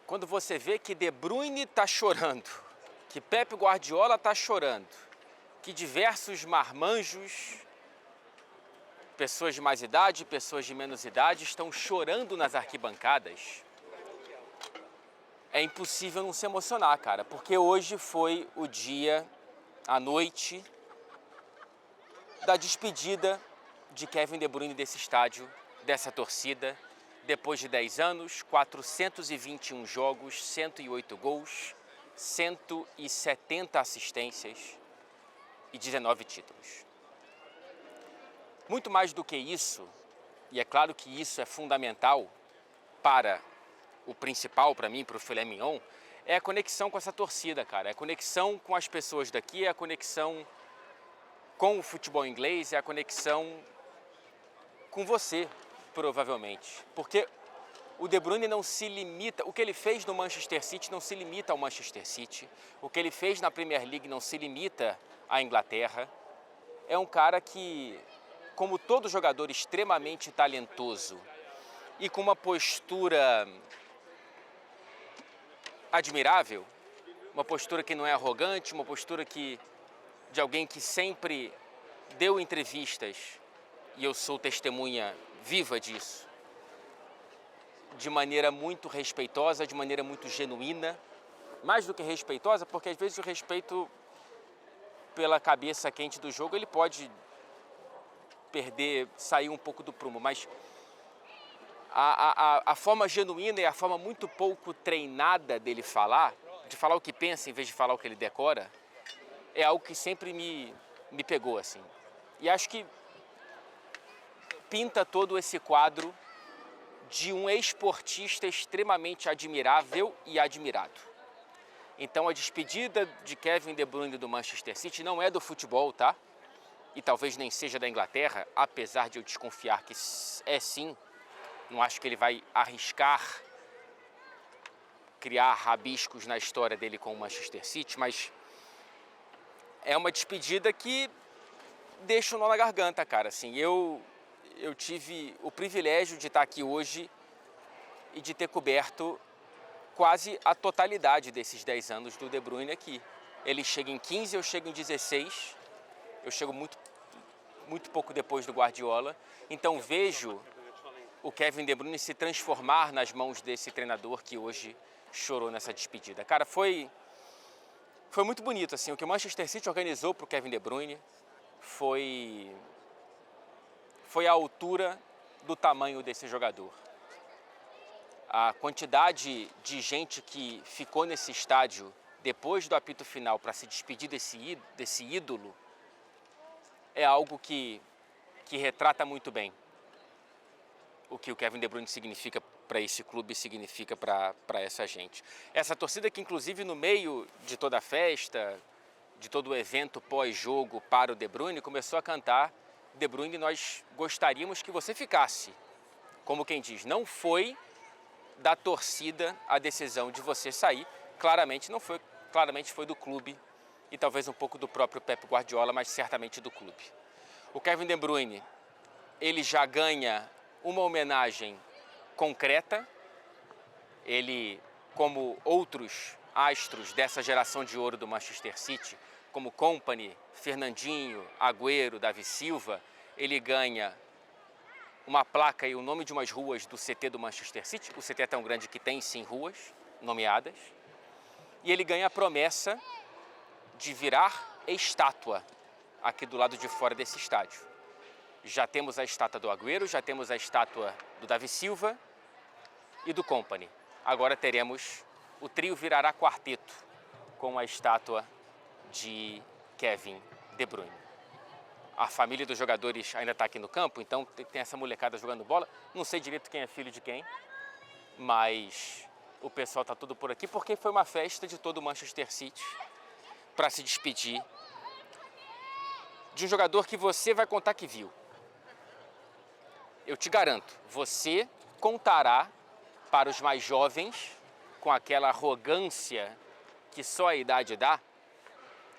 quando você vê que De Bruyne está chorando, que Pep Guardiola está chorando, que diversos marmanjos, pessoas de mais idade, pessoas de menos idade, estão chorando nas arquibancadas, é impossível não se emocionar, cara, porque hoje foi o dia, a noite, da despedida de Kevin De Bruyne desse estádio, dessa torcida, depois de 10 anos, 421 jogos, 108 gols, 170 assistências e 19 títulos. Muito mais do que isso, e é claro que isso é fundamental para o principal, para mim, para o filé mignon, é a conexão com essa torcida, cara. É a conexão com as pessoas daqui, é a conexão com o futebol inglês, é a conexão com você, provavelmente. Porque o De Bruyne não se limita, o que ele fez no Manchester City não se limita ao Manchester City, o que ele fez na Premier League não se limita à Inglaterra. É um cara que, como todo jogador extremamente talentoso e com uma postura admirável, uma postura que não é arrogante, uma postura de alguém que sempre deu entrevistas, e eu sou testemunha viva disso, de maneira muito respeitosa, de maneira muito genuína, mais do que respeitosa, porque às vezes o respeito pela cabeça quente do jogo, ele pode sair um pouco do prumo, mas a forma genuína e a forma muito pouco treinada dele falar, de falar o que pensa em vez de falar o que ele decora, é algo que sempre me pegou, assim. E acho que pinta todo esse quadro de um ex-esportista extremamente admirável e admirado. Então a despedida de Kevin De Bruyne do Manchester City não é do futebol, tá? E talvez nem seja da Inglaterra, apesar de eu desconfiar que é sim. Não acho que ele vai arriscar criar rabiscos na história dele com o Manchester City, mas é uma despedida que deixa um nó na garganta, cara. Assim, eu tive o privilégio de estar aqui hoje e de ter coberto quase a totalidade desses 10 anos do De Bruyne aqui. Ele chega em 15, eu chego em 16, eu chego muito pouco depois do Guardiola, então vejo o Kevin De Bruyne se transformar nas mãos desse treinador que hoje chorou nessa despedida. Cara, foi muito bonito, assim, o que o Manchester City organizou para o Kevin De Bruyne foi à altura do tamanho desse jogador. A quantidade de gente que ficou nesse estádio depois do apito final para se despedir desse ídolo é algo que retrata muito bem o que o Kevin De Bruyne significa para esse clube, significa para essa gente. Essa torcida que, inclusive, no meio de toda a festa, de todo o evento pós-jogo para o De Bruyne, começou a cantar: De Bruyne, nós gostaríamos que você ficasse. Como quem diz, não foi da torcida a decisão de você sair, claramente não foi, claramente foi do clube e talvez um pouco do próprio Pep Guardiola, mas certamente do clube. O Kevin De Bruyne, ele já ganha uma homenagem concreta. Ele, como outros astros dessa geração de ouro do Manchester City, como Kompany, Fernandinho, Agüero, Davi Silva, ele ganha uma placa e o nome de umas ruas do CT do Manchester City. O CT é tão grande que tem sim ruas nomeadas. E ele ganha a promessa de virar estátua aqui do lado de fora desse estádio. Já temos a estátua do Agüero, já temos a estátua do Davi Silva e do Kompany. Agora teremos, o trio virará quarteto com a estátua de Kevin De Bruyne. A família dos jogadores ainda está aqui no campo, então tem essa molecada jogando bola. Não sei direito quem é filho de quem, mas o pessoal está tudo por aqui porque foi uma festa de todo o Manchester City para se despedir de um jogador que você vai contar que viu. Eu te garanto, você contará para os mais jovens, com aquela arrogância que só a idade dá,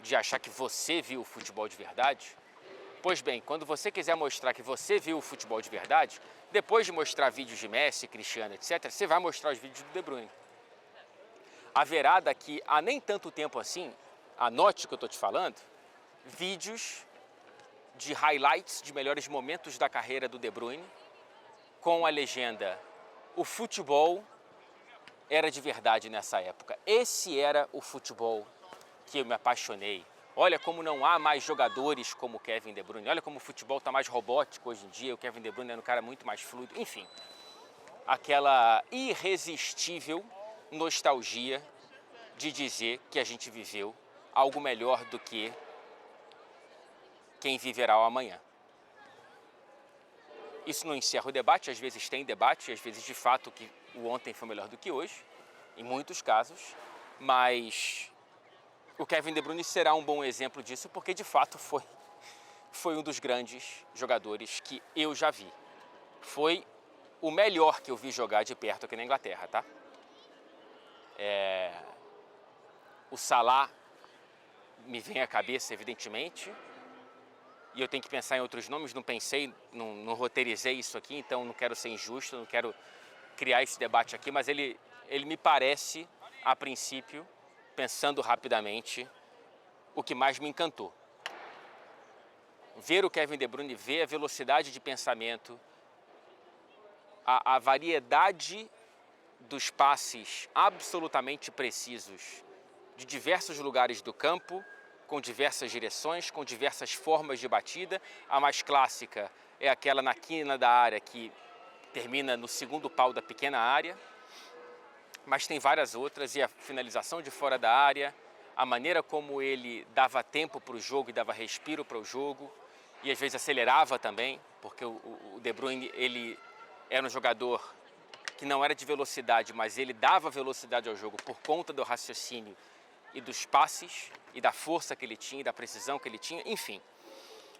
de achar que você viu o futebol de verdade. Pois bem, quando você quiser mostrar que você viu o futebol de verdade, depois de mostrar vídeos de Messi, Cristiano, etc., você vai mostrar os vídeos do De Bruyne. haverá daqui a nem tanto tempo assim, anote o que eu estou te falando, vídeos de highlights de melhores momentos da carreira do De Bruyne, com a legenda: o futebol era de verdade nessa época. Esse era o futebol que eu me apaixonei. Olha como não há mais jogadores como o Kevin De Bruyne. Olha como o futebol está mais robótico hoje em dia. O Kevin De Bruyne é um cara muito mais fluido. Enfim, aquela irresistível nostalgia de dizer que a gente viveu algo melhor do que quem viverá o amanhã. Isso não encerra o debate, às vezes tem debate, às vezes de fato que o ontem foi melhor do que hoje, em muitos casos, mas o Kevin De Bruyne será um bom exemplo disso, porque de fato foi um dos grandes jogadores que eu já vi. Foi o melhor que eu vi jogar de perto aqui na Inglaterra, tá? O Salah me vem à cabeça, evidentemente, e eu tenho que pensar em outros nomes, não pensei, não roteirizei isso aqui, então não quero ser injusto, não quero criar esse debate aqui, mas ele me parece, a princípio, pensando rapidamente, o que mais me encantou. Ver o Kevin De Bruyne, ver a velocidade de pensamento, a variedade dos passes absolutamente precisos de diversos lugares do campo, com diversas direções, com diversas formas de batida. A mais clássica é aquela na quina da área que termina no segundo pau da pequena área, mas tem várias outras, e a finalização de fora da área, a maneira como ele dava tempo para o jogo e dava respiro para o jogo, e às vezes acelerava também, porque o De Bruyne ele era um jogador que não era de velocidade, mas ele dava velocidade ao jogo por conta do raciocínio e dos passes, e da força que ele tinha, e da precisão que ele tinha, enfim.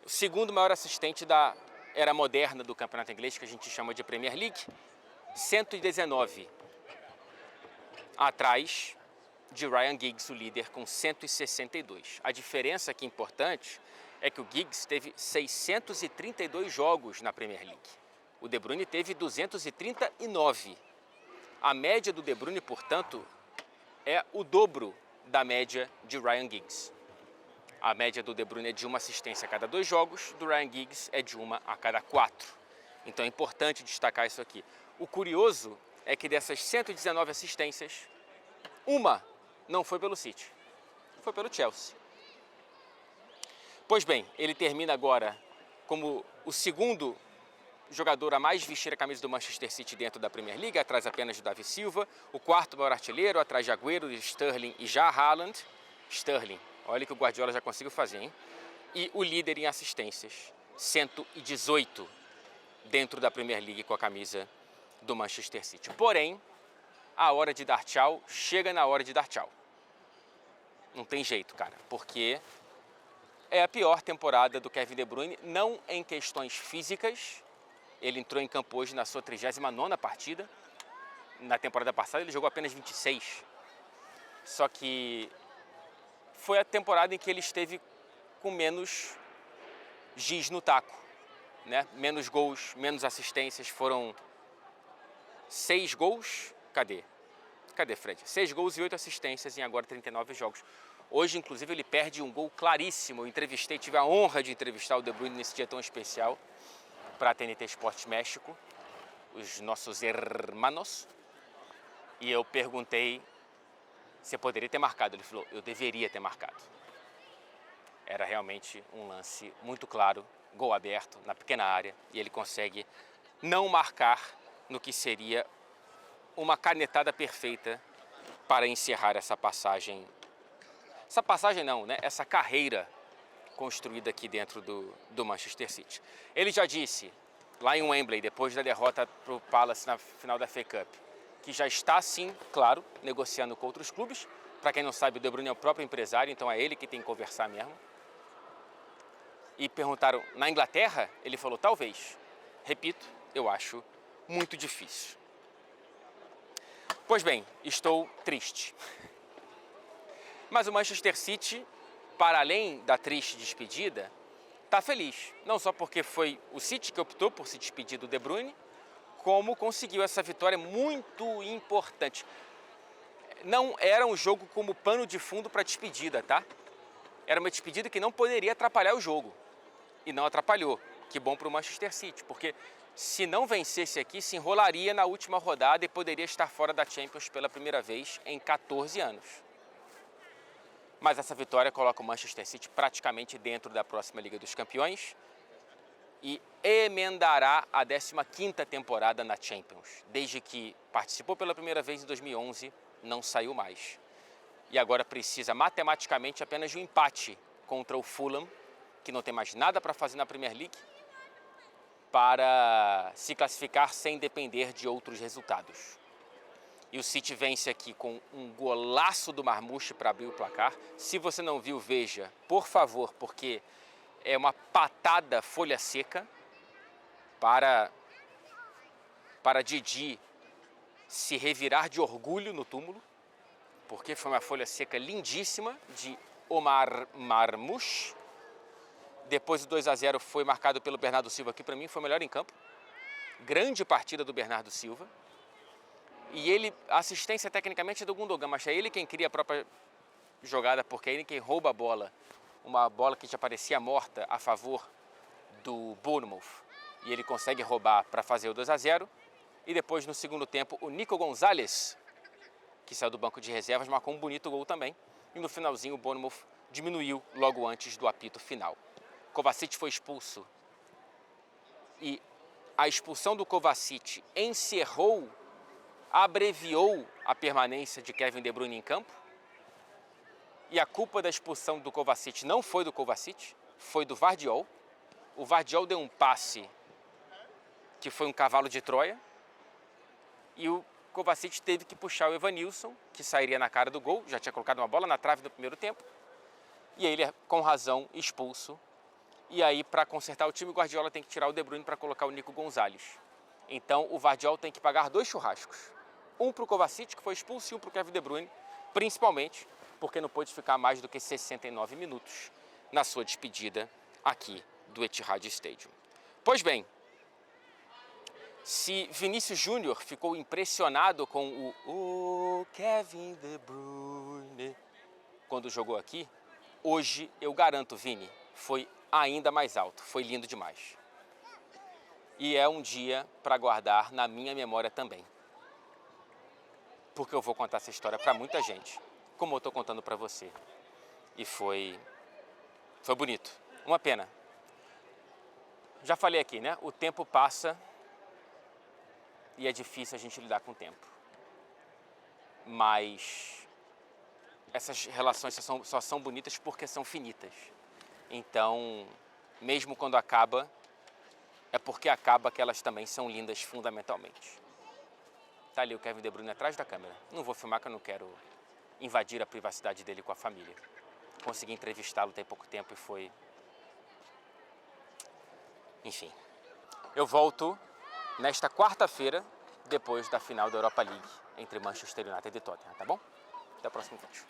O segundo maior assistente da era moderna do campeonato inglês, que a gente chama de Premier League, 119, atrás de Ryan Giggs, o líder, com 162. A diferença aqui importante é que o Giggs teve 632 jogos na Premier League. O De Bruyne teve 239. A média do De Bruyne, portanto, é o dobro da média de Ryan Giggs. A média do De Bruyne é de uma assistência a cada 2 jogos, do Ryan Giggs é de uma a cada 4. Então é importante destacar isso aqui. O curioso é que dessas 119 assistências, uma não foi pelo City, foi pelo Chelsea. Pois bem, ele termina agora como o segundo jogador a mais vestir a camisa do Manchester City dentro da Premier League, atrás apenas do Davi Silva, o quarto maior artilheiro, atrás de Agüero, de Sterling e já Haaland. Sterling, olha que o Guardiola já conseguiu fazer, hein? E o líder em assistências, 118 dentro da Premier League com a camisa do Manchester City. Porém, a hora de dar tchau chega na hora de dar tchau. Não tem jeito, cara, porque é a pior temporada do Kevin De Bruyne, não em questões físicas. Ele entrou em campo hoje na sua 39ª partida. Na temporada passada ele jogou apenas 26. Só que foi a temporada em que ele esteve com menos giz no taco, né? Menos gols, menos assistências. Foram 6 gols. Cadê, Fred? 6 gols e 8 assistências em agora 39 jogos. Hoje, inclusive, ele perde um gol claríssimo. Eu tive a honra de entrevistar o De Bruyne nesse dia tão especial para a TNT Esportes México, os nossos hermanos, e eu perguntei se eu poderia ter marcado. Ele falou, eu deveria ter marcado. Era realmente um lance muito claro, gol aberto, na pequena área, e ele consegue não marcar no que seria uma canetada perfeita para encerrar essa passagem. Essa passagem não, né? Essa carreira construída aqui dentro do Manchester City. Ele já disse, lá em Wembley, depois da derrota para o Palace na final da FA Cup, que já está, sim, claro, negociando com outros clubes. Para quem não sabe, o De Bruyne é o próprio empresário, então é ele que tem que conversar mesmo. E perguntaram, na Inglaterra? Ele falou, talvez. Repito, eu acho muito difícil. Pois bem, estou triste. Mas o Manchester City, para além da triste despedida, está feliz. Não só porque foi o City que optou por se despedir do De Bruyne, como conseguiu essa vitória muito importante. não era um jogo como pano de fundo para despedida, tá? Era uma despedida que não poderia atrapalhar o jogo. E não atrapalhou. Que bom para o Manchester City, porque se não vencesse aqui, se enrolaria na última rodada e poderia estar fora da Champions pela primeira vez em 14 anos. Mas essa vitória coloca o Manchester City praticamente dentro da próxima Liga dos Campeões e emendará a 15ª temporada na Champions. Desde que participou pela primeira vez em 2011, não saiu mais. E agora precisa matematicamente apenas de um empate contra o Fulham, que não tem mais nada para fazer na Premier League, para se classificar sem depender de outros resultados. E o City vence aqui com um golaço do Marmoush para abrir o placar. Se você não viu, veja, por favor, porque é uma patada folha seca para Didi se revirar de orgulho no túmulo, porque foi uma folha seca lindíssima de Omar Marmoush. Depois o 2-0 foi marcado pelo Bernardo Silva, que para mim foi o melhor em campo. Grande partida do Bernardo Silva. E ele, a assistência tecnicamente é do Gundogan, mas é ele quem cria a própria jogada, porque é ele quem rouba a bola. Uma bola que já parecia morta a favor do Bournemouth. E ele consegue roubar para fazer o 2-0. E depois, no segundo tempo, o Nico Gonzalez, que saiu do banco de reservas, marcou um bonito gol também. E no finalzinho o Bournemouth diminuiu logo antes do apito final. Kovacic foi expulso. E a expulsão do Kovacic abreviou a permanência de Kevin De Bruyne em campo. E a culpa da expulsão do Kovacic não foi do Kovacic, foi do Gvardiol. O Gvardiol deu um passe que foi um cavalo de Troia. E o Kovacic teve que puxar o Evanilson, que sairia na cara do gol, já tinha colocado uma bola na trave no primeiro tempo. E aí ele, com razão, expulso. E aí, para consertar o time, o Guardiola tem que tirar o De Bruyne para colocar o Nico Gonzalez. Então, o Gvardiol tem que pagar 2 churrascos. Um para o Kovacic, que foi expulso, e um para o Kevin De Bruyne, principalmente porque não pôde ficar mais do que 69 minutos na sua despedida aqui do Etihad Stadium. Pois bem, se Vinícius Júnior ficou impressionado com o Kevin De Bruyne quando jogou aqui, hoje eu garanto, Vini, foi ainda mais alto, foi lindo demais. E é um dia para guardar na minha memória também. Porque eu vou contar essa história para muita gente, como eu estou contando para você. E foi bonito. Uma pena. Já falei aqui, né? O tempo passa e é difícil a gente lidar com o tempo. Mas essas relações só são bonitas porque são finitas. Então, mesmo quando acaba, é porque acaba que elas também são lindas fundamentalmente. Tá ali o Kevin De Bruyne atrás da câmera. Não vou filmar que eu não quero invadir a privacidade dele com a família. Consegui entrevistá-lo tem pouco tempo e foi... Enfim. Eu volto nesta quarta-feira, depois da final da Europa League, entre Manchester United e Tottenham, tá bom? Até o próximo vídeo.